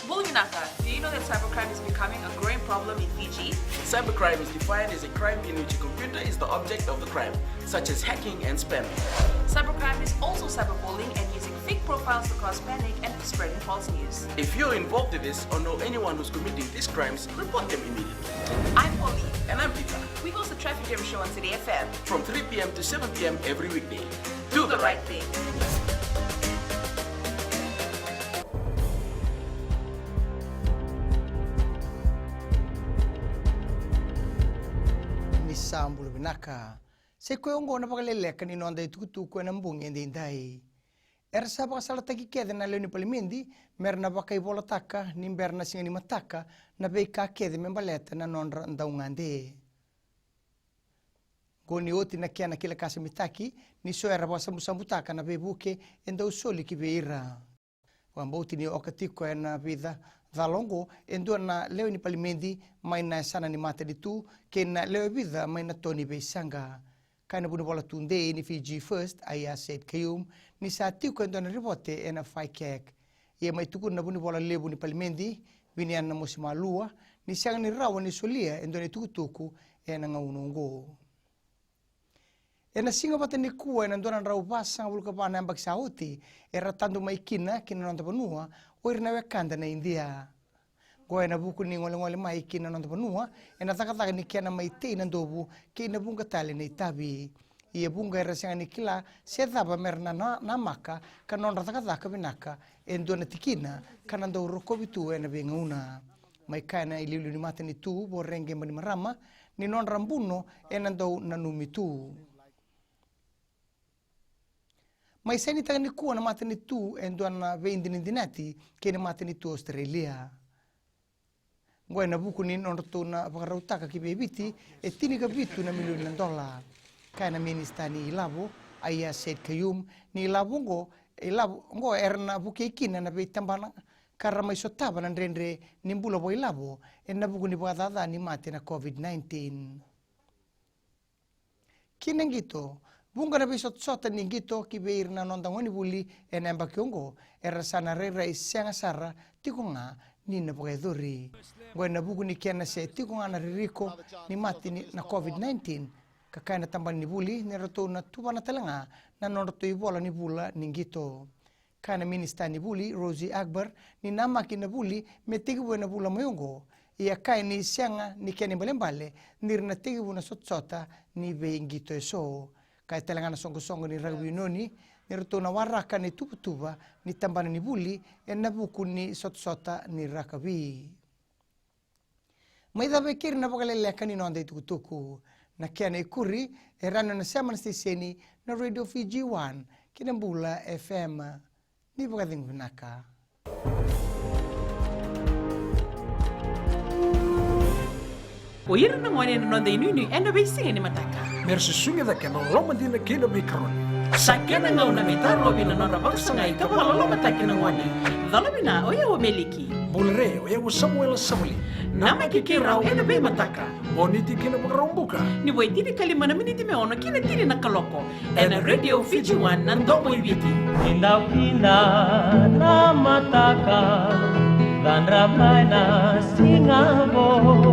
Bulunaka, do you know that cybercrime is becoming a growing problem in Fiji? Cybercrime is defined as a crime in which a computer is the object of the crime, such as hacking and spamming. Cybercrime is also cyberbullying and using fake profiles to cause panic and spreading false news. If you're involved in this or know anyone who's committing these crimes, report them immediately. I'm Polly. And I'm Peter. We host the Traffic Jam Show on City FM. From 3 p.m. to 7 p.m. every weekday. Do the right thing. Sambulu binaka se ko ngo na Vakaleleka ni nonda tukutu ko na mbungi ndai era saba salata ki kede na leni palmendi merna bakai volataka ni berna singa ni mataka na beika kede membaleta na nondra ndaungande goni oti na kiana kila kasa mitaki ni so era basa musambutaka na bebuke enda usoli ki beira wamboti ni okatiko na vida Valongo endo na leo ni palimendi mai na sana ni mata di tu ke na leo vida mai na Tony Beisanga kana bunu bola tunde ni Fiji first aya said kayum ni sa tiu ko endo na ribote ena fai kek ye mai tuku na bunu bola lebu ni palimendi vini ana mosima lua ni sang ni rawa ni solia endo ni tuku ena ngaunongo ena singa bata ni kuwa ena ndona rau pasang bulu kapana ambak sauti era tandu mai kina nonta panua oir na wekanda na India. Goe na buku ni ngole mai kina nonta panua ena taka ni kiana mai te na ndobu ke na bunga tali na itabi. Ia bunga era singa ni kila se thaba merna na maka ka nonra taka binaka endo na tikina kana ndo rokobitu ena bengauna. Mai kaina ililu ni mata ni tu bo renge mani marama ni nonra mbuno ena ndo na numitu. Mai sai ni tangani kuwa na mata ni tu endo na veindi ni dinati ke na mata ni tu Australia. Ngoe na buku ni nonroto na pakarautaka ki bebiti e tini ka bitu na milioni ng dola. Kaya na minista ni ilabo aya said kayum ni ilabo ngo erna buke ikina na beitambana karra mai sotaba na rendre nimbula bo ilabo e na buku ni pakadada ni mate na COVID-19. Kinengito bunga na bisot-sota ni gito ki beir na nondangoni buli e namba kiongo era sana rera isyanga sara tiko nga ni na pagayadori. Ngoy na buku ni kiana se tiko nga naririko ni mati ni na COVID-19 kakaya na tamban ni buli ni rato na tuwa na talanga na nonrato ibola ni bula ni gito. Kaya na minista ni buli Rosie Akbar ni namaki na buli me tigibu na bula mayongo iya kaya ni isyanga ni kiani balembale nirna tigibu na sot-sota ni being gito eso. Kaya talangana songo-songo ni rugby noni ni rato na waraka ni tuba-tuba ni tambana ni buli e nabuku ni sot-sota ni rakabi. May dabekir na Vakaleleka ni nonda itukutuku na kaya na ikuri e rano na siya manastiseni na Radio Fiji 1 kinambula FM ni Vakaleng Vinaka. Oira na ngone na nonda inuni enda beisinga ni mataka. Mersusunga da kena loma dina kena bikaron. Sakena ngau na mitaro bina nora baksanga ika wala loma taki na ngone. Dhala bina oya wa meliki. Bulre oya wa Samuel Samuli. Nama kikirau enda bei mataka. Moniti kena bakarombuka. Ni wai tiri kalima na miniti me ono kina tiri na kaloko. Ena Radio Fiji 1 na ndomo ibiti. Inapina na mataka dan ramai na singabo.